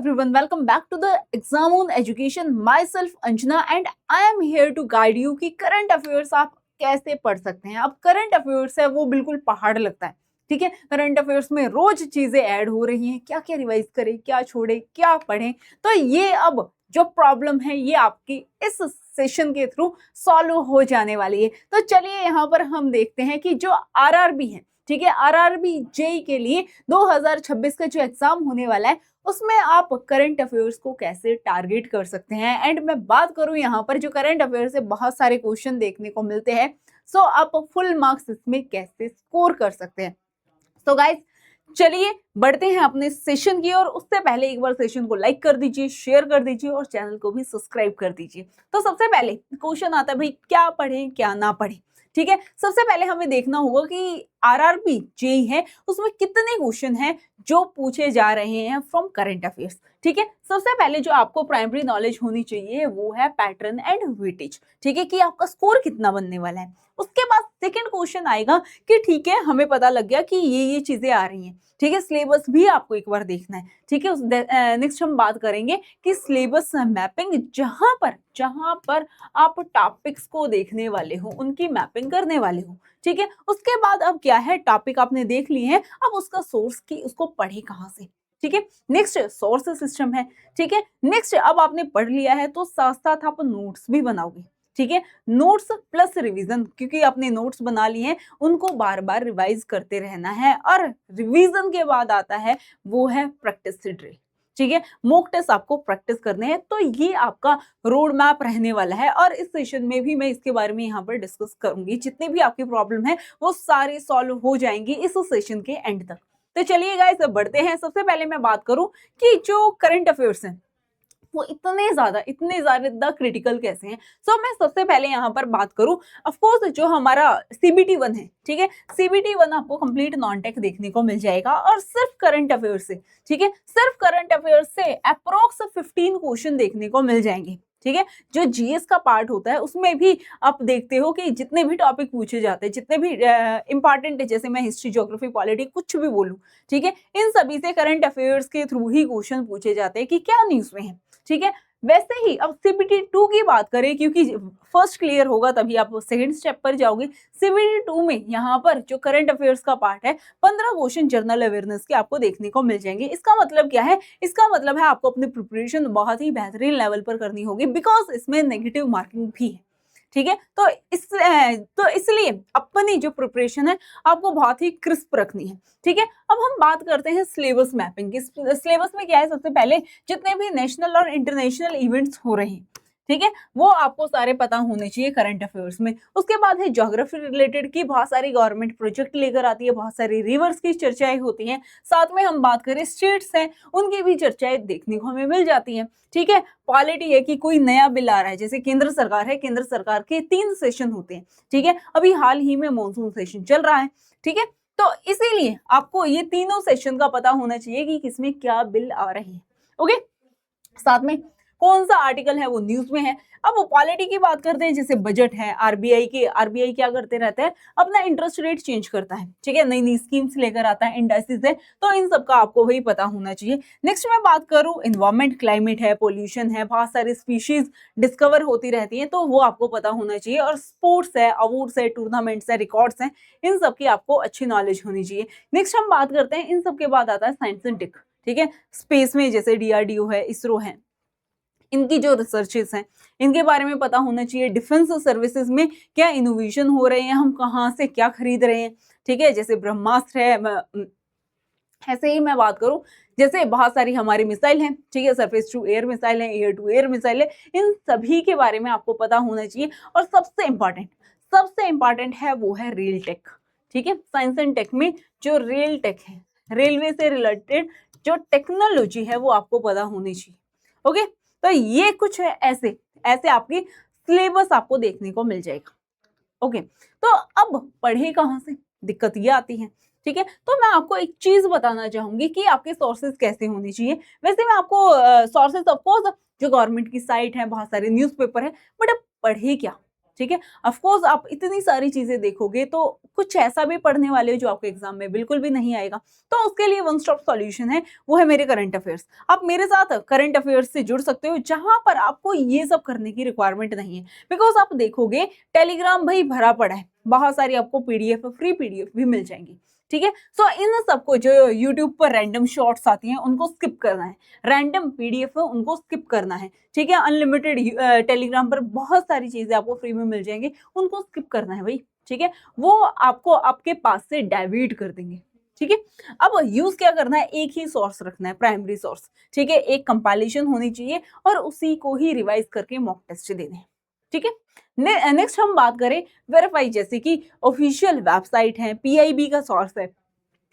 everyone, welcome back to the Exam on Education. Myself Anjana and I am here to guide you कि current affairs आप कैसे पढ़ सकते हैं। अब करंट अफेयर्स है वो बिल्कुल पहाड़ लगता है, ठीक है। करंट अफेयर्स में रोज चीजें ऐड हो रही हैं, क्या क्या रिवाइज करें, क्या छोड़े, क्या पढ़ें। तो ये अब जो प्रॉब्लम है ये आपकी इस सेशन के थ्रू सॉल्व हो जाने वाली है। तो चलिए यहाँ पर हम देखते हैं कि जो आरआरबी है, ठीक है, आरआरबी जेई के लिए 2026 का जो एग्जाम होने वाला है उसमें आप करंट अफेयर्स को कैसे टारगेट कर सकते हैं। एंड मैं बात करूं यहाँ पर जो करंट अफेयर्स से बहुत सारे क्वेश्चन देखने को मिलते हैं, सो आप फुल मार्क्स इसमें कैसे स्कोर कर सकते हैं। तो गाइस चलिए बढ़ते हैं अपने सेशन की और उससे पहले एक बार सेशन को लाइक कर दीजिए, शेयर कर दीजिए और चैनल को भी सब्सक्राइब कर दीजिए। तो सबसे पहले क्वेश्चन आता है भाई क्या पढ़ें क्या ना पढ़ें, ठीक है। सबसे पहले हमें देखना होगा कि आरआरबी जेई है उसमें कितने क्वेश्चन हैं जो पूछे जा रहे हैं फ्रॉम करंट अफेयर्स, ठीक है। सबसे पहले जो आपको प्राइमरी नॉलेज होनी चाहिए वो है पैटर्न एंड वेटेज, ठीक है, कि आपका स्कोर कितना बनने वाला है। उसके बाद सेकंड क्वेश्चन आएगा कि ठीक है हमें पता लग गया कि ये चीजें आ रही हैं, ठीक है, सिलेबस भी आपको एक बार देखना है, ठीक है। नेक्स्ट हम बात करेंगे कि सिलेबस मैपिंग, जहां पर आप टॉपिक्स को देखने वाले हो उनकी मैपिंग करने वाले हो, ठीक है। उसके बाद अब क्या है, टॉपिक आपने देख लिए हैं, अब उसका सोर्स की उसको पढ़े कहां से, ठीक है। नेक्स्ट सोर्स सिस्टम है, ठीक है। नेक्स्ट अब आपने पढ़ लिया है तो साथ साथ आप नोट्स भी बनाओगे, ठीक है। नोट्स प्लस रिवीजन, क्योंकि आपने नोट्स बना लिए हैं उनको बार बार रिवाइज करते रहना है। और रिवीजन के बाद आता है वो है प्रैक्टिस ड्रिल, ठीक है। मॉक टेस्ट आपको प्रैक्टिस करने हैं। तो ये आपका रोड मैप रहने वाला है और इस सेशन में भी मैं इसके बारे में यहाँ पर डिस्कस करूंगी। जितनी भी आपकी प्रॉब्लम है वो सारी सॉल्व हो जाएंगी इस सेशन के एंड तक। तो चलिए गाइस बढ़ते हैं। सबसे पहले मैं बात करूं कि जो करंट अफेयर्स हैं वो इतने ज्यादा क्रिटिकल कैसे हैं। सो मैं सबसे पहले यहाँ पर बात करूं, ऑफ कोर्स जो हमारा सीबीटी 1 है, ठीक है, सीबीटी 1 आपको कंप्लीट नॉन टेक देखने को मिल जाएगा और सिर्फ करंट अफेयर से, ठीक है, सिर्फ करंट अफेयर से अप्रोक्स 15 क्वेश्चन देखने को मिल जाएंगे, ठीक है। जो जीएस का पार्ट होता है उसमें भी आप देखते हो कि जितने भी टॉपिक पूछे जाते हैं, जितने भी इंपॉर्टेंट है, जैसे मैं हिस्ट्री, ज्योग्राफी, पॉलिटी कुछ भी बोलूं, ठीक है, इन सभी से करंट अफेयर्स के थ्रू ही क्वेश्चन पूछे जाते हैं कि क्या न्यूज में है, ठीक है। वैसे ही अब सीबीटी 2 की बात करें, क्योंकि फर्स्ट क्लियर होगा तभी आप सेकंड स्टेप पर जाओगे। सीबीटी 2 में यहाँ पर जो करंट अफेयर्स का पार्ट है 15 क्वेश्चन जनरल अवेयरनेस के आपको देखने को मिल जाएंगे। इसका मतलब क्या है, इसका मतलब है आपको अपनी प्रिपरेशन बहुत ही बेहतरीन लेवल पर करनी होगी, बिकॉज इसमें नेगेटिव मार्किंग भी है, ठीक है। तो इसलिए अपनी जो प्रिपरेशन है आपको बहुत ही क्रिस्प रखनी है, ठीक है। अब हम बात करते हैं सिलेबस मैपिंग की। सिलेबस में क्या है, सबसे पहले जितने भी नेशनल और इंटरनेशनल इवेंट्स हो रहे हैं, ठीक है, वो आपको सारे पता होने चाहिए करंट अफेयर्स में। उसके बाद है ज्योग्राफी रिलेटेड की बहुत सारी गवर्नमेंट प्रोजेक्ट लेकर आती है, बहुत सारी रिवर्स की चर्चाएं होती हैं। साथ में हम बात करें स्टेट्स हैं उनकी भी चर्चाएं देखने को हमें मिल जाती हैं, ठीक है। पॉलिटी है कि कोई नया बिल आ रहा है, जैसे केंद्र सरकार है, केंद्र सरकार के 3 सेशन होते हैं, ठीक है। अभी हाल ही में मॉनसून सेशन चल रहा है, ठीक है। तो इसीलिए आपको ये तीनों सेशन का पता होना चाहिए कि किसमें क्या बिल आ रहे हैं, ओके। साथ में कौन सा आर्टिकल है वो न्यूज में है। अब पॉलिटी की बात करते हैं, जैसे बजट है, आरबीआई क्या करते रहते हैं, अपना इंटरेस्ट रेट चेंज करता है, ठीक है, नई नई स्कीम्स लेकर आता है, इंडाइसिस है, तो इन सब का आपको वही पता होना चाहिए। नेक्स्ट मैं बात करूं, एनवायरमेंट, क्लाइमेट है, पोल्यूशन है, बहुत सारी स्पीशीज डिस्कवर होती रहती है, तो वो आपको पता होना चाहिए। और स्पोर्ट्स है, अवार्ड्स है, टूर्नामेंट्स है, रिकॉर्ड्स है, इन सब की आपको अच्छी नॉलेज होनी चाहिए। नेक्स्ट हम बात करते हैं, इन सब के बाद आता है साइंस एंड टेक, ठीक है। स्पेस में जैसे डीआरडीओ है, इसरो है, इनकी जो रिसर्चेस हैं इनके बारे में पता होना चाहिए। डिफेंस सर्विसेज में क्या इनोवेशन हो रहे हैं, हम कहाँ से क्या खरीद रहे हैं, ठीक है, जैसे ब्रह्मास्त्र है। ऐसे ही मैं बात करूं, जैसे बहुत सारी हमारी मिसाइल हैं, ठीक है, सरफेस टू एयर मिसाइल है, एयर टू एयर मिसाइल है, इन सभी के बारे में आपको पता होना चाहिए। और सबसे इंपॉर्टेंट है वो है रेल टेक, ठीक है। साइंस एंड टेक में जो रेल टेक है, रेलवे से रिलेटेड जो टेक्नोलॉजी है वो आपको पता होनी चाहिए, ओके। तो ये कुछ है ऐसे आपकी सिलेबस आपको देखने को मिल जाएगा, ओके। तो अब पढ़े कहां से, दिक्कत ये आती है, ठीक है। तो मैं आपको एक चीज बताना चाहूंगी कि आपके सोर्सेज कैसे होने चाहिए। वैसे मैं आपको सोर्सेज ऑफ कोर्स जो गवर्नमेंट की साइट है, बहुत सारे न्यूज़पेपर है, बट अब पढ़े क्या, ठीक है। ऑफ कोर्स आप इतनी सारी चीजें देखोगे तो कुछ ऐसा भी पढ़ने वाले हो जो आपके एग्जाम में बिल्कुल भी नहीं आएगा, तो उसके लिए वन स्टॉप सॉल्यूशन है, वो है मेरे करंट अफेयर्स। आप मेरे साथ करंट अफेयर्स से जुड़ सकते हो जहां पर आपको ये सब करने की रिक्वायरमेंट नहीं है। बिकॉज आप देखोगे टेलीग्राम भाई भरा पड़ा है, बहुत सारी आपको पीडीएफ, फ्री पीडीएफ भी मिल जाएंगी, ठीक है। सो इन सबको जो यूट्यूब पर रैंडम शॉर्ट्स आती हैं उनको स्किप करना है, रैंडम पीडीएफ है उनको स्किप करना है, ठीक है। अनलिमिटेड टेलीग्राम पर बहुत सारी चीजें आपको फ्री में मिल जाएंगी, उनको स्किप करना है भाई, ठीक है। वो आपको आपके पास से डाइवर्ट कर देंगे, ठीक है। अब यूज क्या करना है, एक ही सोर्स रखना है, प्राइमरी सोर्स, ठीक है। एक कंपाइलेशन होनी चाहिए और उसी को ही रिवाइज करके मॉक टेस्ट देने हैं, ठीक है। नेक्स्ट हम बात करें वेरीफाई, जैसे कि ऑफिशियल वेबसाइट है, पीआईबी का सोर्स है,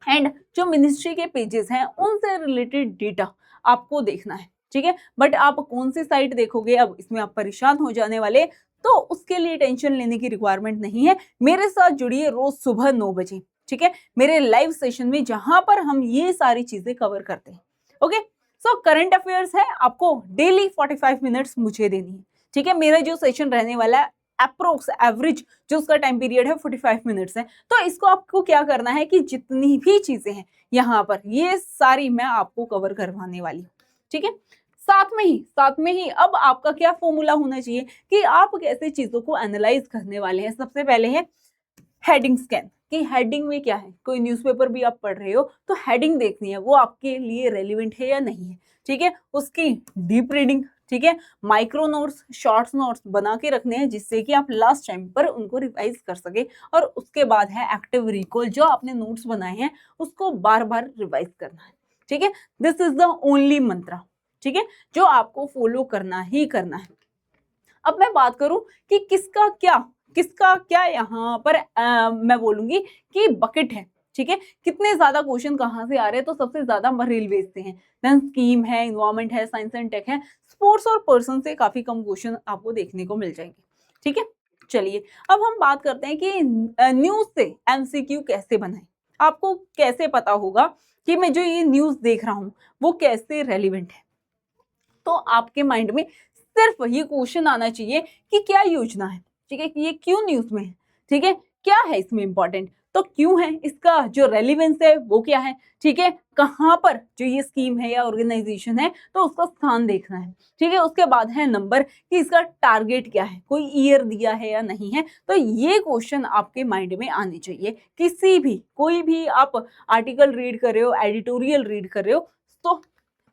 एंड जो मिनिस्ट्री के पेजेस हैं उनसे रिलेटेड डेटा आपको देखना है, ठीक है। बट आप कौन सी साइट देखोगे, अब इसमें आप परेशान हो जाने वाले, तो उसके लिए टेंशन लेने की रिक्वायरमेंट नहीं है। मेरे साथ जुड़िए रोज सुबह 9 बजे, ठीक है, मेरे लाइव सेशन में, जहां पर हम ये सारी चीजें कवर करते हैं। ओके, सो करंट अफेयर्स है, आपको डेली 45 मिनट्स मुझे देनी है, ठीक है। मेरा जो सेशन रहने वाला है अप्रोक्स एवरेज जो उसका टाइम पीरियड है 45 मिनट्स है। तो इसको आपको क्या करना है कि जितनी भी चीजें हैं यहाँ पर ये सारी मैं आपको कवर करवाने वाली हूँ, ठीक है। साथ में ही अब आपका क्या फॉर्मूला होना चाहिए कि आप कैसे चीजों को एनालाइज करने वाले हैं। सबसे पहले है हेडिंग स्कैन, कि हेडिंग में क्या है, कोई न्यूज़पेपर भी आप पढ़ रहे हो तो हेडिंग देखनी है वो आपके लिए रेलिवेंट है या नहीं है, ठीक है। उसकी डीप रीडिंग, ठीक है, माइक्रो नोट्स, शॉर्ट्स नोट्स बना के रखने हैं जिससे कि आप लास्ट टाइम पर उनको रिवाइज कर सके। और उसके बाद है एक्टिव रिकॉल, जो आपने नोट्स बनाए हैं उसको बार बार रिवाइज करना है, ठीक है। दिस इज द ओनली मंत्रा, ठीक है, जो आपको फॉलो करना ही करना है। अब मैं बात करूं कि किसका क्या यहाँ पर मैं बोलूंगी कि बकेट है, ठीक है। कितने ज्यादा क्वेश्चन कहाँ से आ रहे हैं, तो सबसे ज्यादा रेलवे से हैं, देन स्कीम है, इन्वायरमेंट है, साइंस एंड टेक है, स्पोर्ट्स और पर्सन से काफी कम क्वेश्चन आपको देखने को मिल जाएंगे, ठीक है। चलिए अब हम बात करते हैं कि न्यूज से एमसीक्यू कैसे बनाए। आपको कैसे पता होगा कि मैं जो ये न्यूज देख रहा हूँ वो कैसे रेलिवेंट है। तो आपके माइंड में सिर्फ ये क्वेश्चन आना चाहिए कि क्या योजना है, ठीक है, ये क्यों न्यूज में है, ठीक है, क्या है इसमें इंपॉर्टेंट, तो क्यों है, इसका जो रेलिवेंस है वो क्या है, ठीक है, कहाँ पर जो ये स्कीम है या ऑर्गेनाइजेशन है तो उसका स्थान देखना है, ठीक है। उसके बाद है नंबर, कि इसका टारगेट क्या है, कोई ईयर दिया है या नहीं है। तो ये क्वेश्चन आपके माइंड में आने चाहिए, कोई भी आप आर्टिकल रीड कर रहे हो, एडिटोरियल रीड कर रहे हो। तो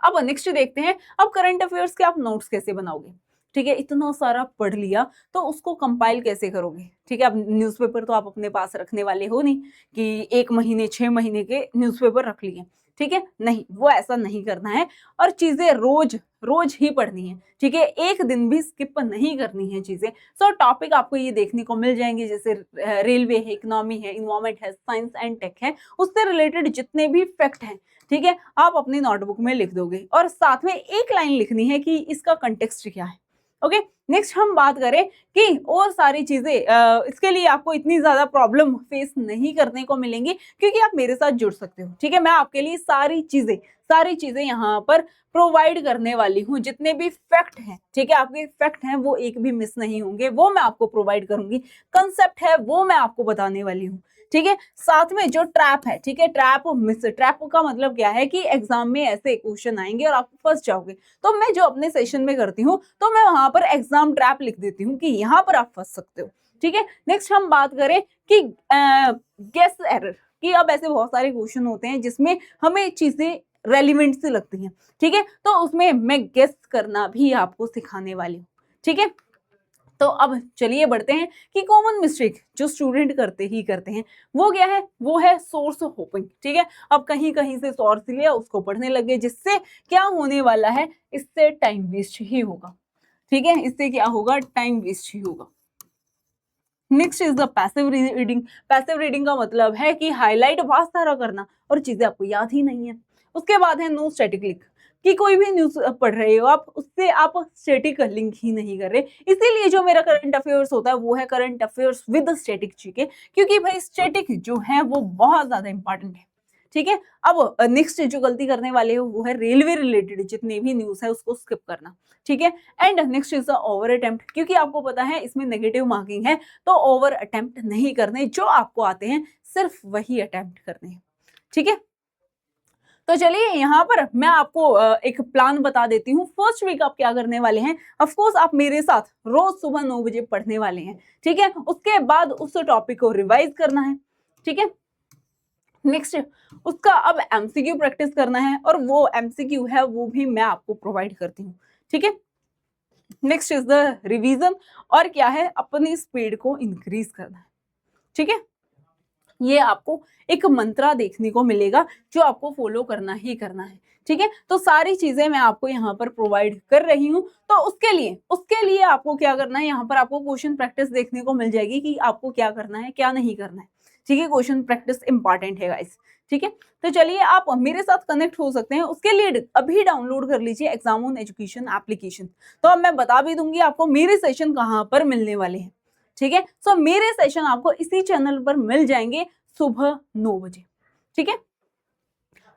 अब नेक्स्ट देखते हैं, अब करंट अफेयर्स के आप नोट्स कैसे बनाओगे, ठीक है। इतना सारा पढ़ लिया तो उसको कंपाइल कैसे करोगे, ठीक है। अब न्यूज़पेपर तो आप अपने पास रखने वाले हो नहीं कि 1 महीने 6 महीने के न्यूज़पेपर रख लिए, ठीक है, नहीं, वो ऐसा नहीं करना है। और चीजें रोज रोज ही पढ़नी है, ठीक है, एक दिन भी स्किप नहीं करनी है चीजें। सो टॉपिक आपको ये देखने को मिल जाएंगे, जैसे रेलवे है, इकोनॉमी है, इन्वायरमेंट है, साइंस एंड टेक है, उससे रिलेटेड जितने भी फैक्ट हैं, ठीक है, आप अपनी नोटबुक में लिख दोगे और साथ में एक लाइन लिखनी है कि इसका कंटेक्स्ट क्या है। ओके, नेक्स्ट हम बात करें कि और सारी चीजें इसके लिए आपको इतनी ज्यादा प्रॉब्लम फेस नहीं करने को मिलेंगी क्योंकि आप मेरे साथ जुड़ सकते हो, ठीक है। मैं आपके लिए सारी चीजें यहाँ पर प्रोवाइड करने वाली हूँ, जितने भी फैक्ट हैं, ठीक है, आपके फैक्ट हैं वो एक भी मिस नहीं होंगे, वो मैं आपको प्रोवाइड करूंगी। कंसेप्ट है वो मैं आपको बताने वाली हूँ, ठीक है। साथ में जो ट्रैप है, ठीक है, ट्रैप का मतलब क्या है कि एग्जाम में ऐसे क्वेश्चन आएंगे और आप फंस जाओगे। तो मैं जो अपने सेशन में करती हूँ तो मैं वहां पर एग्जाम ट्रैप लिख देती हूँ कि यहाँ पर आप फंस सकते हो, ठीक है। नेक्स्ट हम बात करें कि गेस एरर, कि अब ऐसे बहुत सारे क्वेश्चन होते हैं जिसमें हमें चीजें रेलिवेंट से लगती हैं, ठीक है, तो उसमें मैं गेस करना भी आपको सिखाने वाली हूँ, ठीक है। तो अब चलिए बढ़ते हैं कि कॉमन मिस्टेक जो स्टूडेंट करते हैं वो क्या है, वो है सोर्स होपिंग, ठीक है। अब कहीं कहीं से सोर्स लिया उसको पढ़ने लगे, जिससे क्या होने वाला है, इससे टाइम वेस्ट ही होगा, ठीक है, इससे क्या होगा, टाइम वेस्ट ही होगा। Next is the passive reading. Passive reading का मतलब है कि हाईलाइट बहुत सारा करना और चीजें आपको याद ही नहीं है। उसके बाद है नो स्टैटिक लिंक, कि कोई भी न्यूज पढ़ रहे हो आप, उससे आप स्टैटिक लिंक ही नहीं कर रहे। इसीलिए जो मेरा करंट अफेयर्स होता है वो है करंट अफेयर्स विद स्टैटिक, ठीक है, क्योंकि भाई स्टैटिक जो है वो बहुत ज्यादा इंपॉर्टेंट है, ठीक है। अब नेक्स्ट जो गलती करने वाले हो वो है रेलवे रिलेटेड जितने भी न्यूज है उसको स्किप करना, ठीक है। And next is the over attempt, क्योंकि आपको पता है इसमें नेगेटिव मार्किंग है, तो ओवर अटेम्प्ट नहीं करने, जो आपको आते हैं सिर्फ वही अटेम्प्ट करने हैं, ठीक है। तो चलिए यहाँ पर मैं आपको एक प्लान बता देती हूँ। फर्स्ट वीक आप क्या करने वाले हैं, ऑफ कोर्स आप मेरे साथ रोज सुबह 9 बजे पढ़ने वाले हैं, ठीक है। उसके बाद उस टॉपिक को रिवाइज करना है, ठीक है। नेक्स्ट उसका अब एमसीक्यू प्रैक्टिस करना है, और वो एमसीक्यू है वो भी मैं आपको प्रोवाइड करती हूँ, ठीक है। नेक्स्ट इज द रिवीजन, और क्या है, अपनी स्पीड को इंक्रीज करना है, ठीक है। ये आपको एक मंत्रा देखने को मिलेगा जो आपको फॉलो करना ही करना है, ठीक है। तो सारी चीजें मैं आपको यहाँ पर प्रोवाइड कर रही हूँ। तो उसके लिए आपको क्या करना है, यहाँ पर आपको क्वेश्चन प्रैक्टिस देखने को मिल जाएगी कि आपको क्या करना है क्या नहीं करना है, ठीक है। क्वेश्चन प्रैक्टिस इंपॉर्टेंट है गाइस, ठीक है। तो चलिए आप मेरे साथ कनेक्ट हो सकते हैं, उसके लिए अभी डाउनलोड कर लीजिए एग्जाम ऑन एजुकेशन एप्लीकेशन। तो अब मैं बता भी दूंगी आपको मेरे सेशन कहाँ पर मिलने वाले हैं, ठीक है। सो मेरे सेशन आपको इसी चैनल पर मिल जाएंगे सुबह 9 बजे, ठीक है।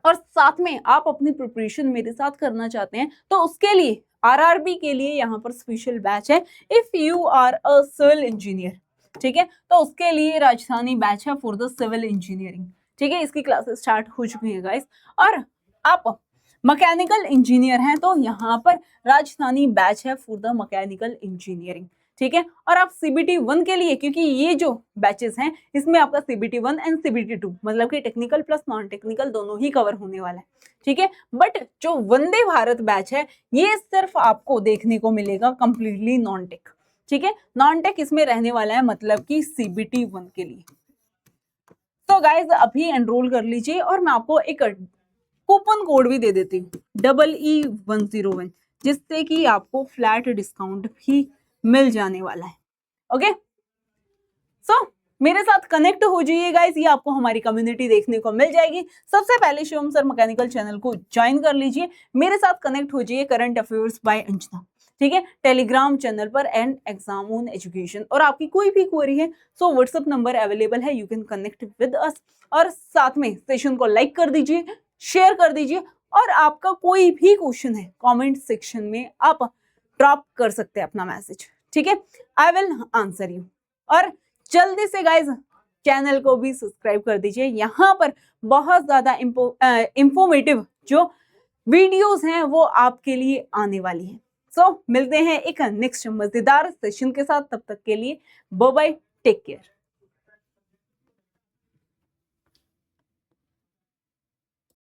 और साथ में आप अपनी प्रिपरेशन मेरे साथ करना चाहते हैं तो उसके लिए आरआरबी के लिए यहाँ पर स्पेशल बैच है, if you are a civil engineer, ठीक है। तो उसके लिए राजधानी बैच है फॉर द सिविल इंजीनियरिंग, ठीक है। इसकी क्लासेस स्टार्ट हो चुकी है गाइस। और आप मैकेनिकल इंजीनियर हैं तो यहाँ पर राजधानी बैच है फॉर द मैकेनिकल इंजीनियरिंग, ठीक है। और आप सीबीटी 1 के लिए, क्योंकि ये जो बैचेस हैं इसमें आपका सीबीटी 1 एंड सीबीटी 2 मतलब कि टेक्निकल प्लस नॉन टेक्निकल दोनों ही कवर होने वाला है, ठीक है। बट जो वंदे भारत बैच है ये सिर्फ आपको देखने को मिलेगा कंप्लीटली नॉन टेक, ठीक है। नॉन टेक इसमें रहने वाला है, मतलब कि सीबीटी 1 के लिए। तो गाइज अभी एनरोल कर लीजिए, और मैं आपको एक कूपन कोड भी दे देती हूँ EE101, जिससे कि आपको फ्लैट डिस्काउंट भी मिल जाने वाला है, ओके। सो मेरे साथ कनेक्ट हो जाइए गाइस, ये आपको हमारी कम्युनिटी देखने को मिल जाएगी। सबसे पहले शिवम सर मैकेनिकल चैनल को ज्वाइन कर लीजिए, मेरे साथ कनेक्ट हो जाइए करंट अफेयर्स बाय अंजना, ठीक है, टेलीग्राम चैनल पर एंड एग्जाम ऑन एजुकेशन। और आपकी कोई भी क्वेरी है सो व्हाट्सएप नंबर अवेलेबल है, you can connect with us. और साथ में सेशन को लाइक कर दीजिए, शेयर कर दीजिए, और आपका कोई भी क्वेश्चन है कमेंट सेक्शन में आप ड्रॉप कर सकते हैं अपना मैसेज, ठीक है। I will answer you. और जल्दी से गाइज चैनल को भी सब्सक्राइब कर दीजिए, यहाँ पर बहुत ज्यादा इंफॉर्मेटिव जो वीडियोस हैं वो आपके लिए आने वाली हैं। सो मिलते हैं एक नेक्स्ट मजेदार सेशन के साथ, तब तक के लिए बाय बाय, टेक केयर।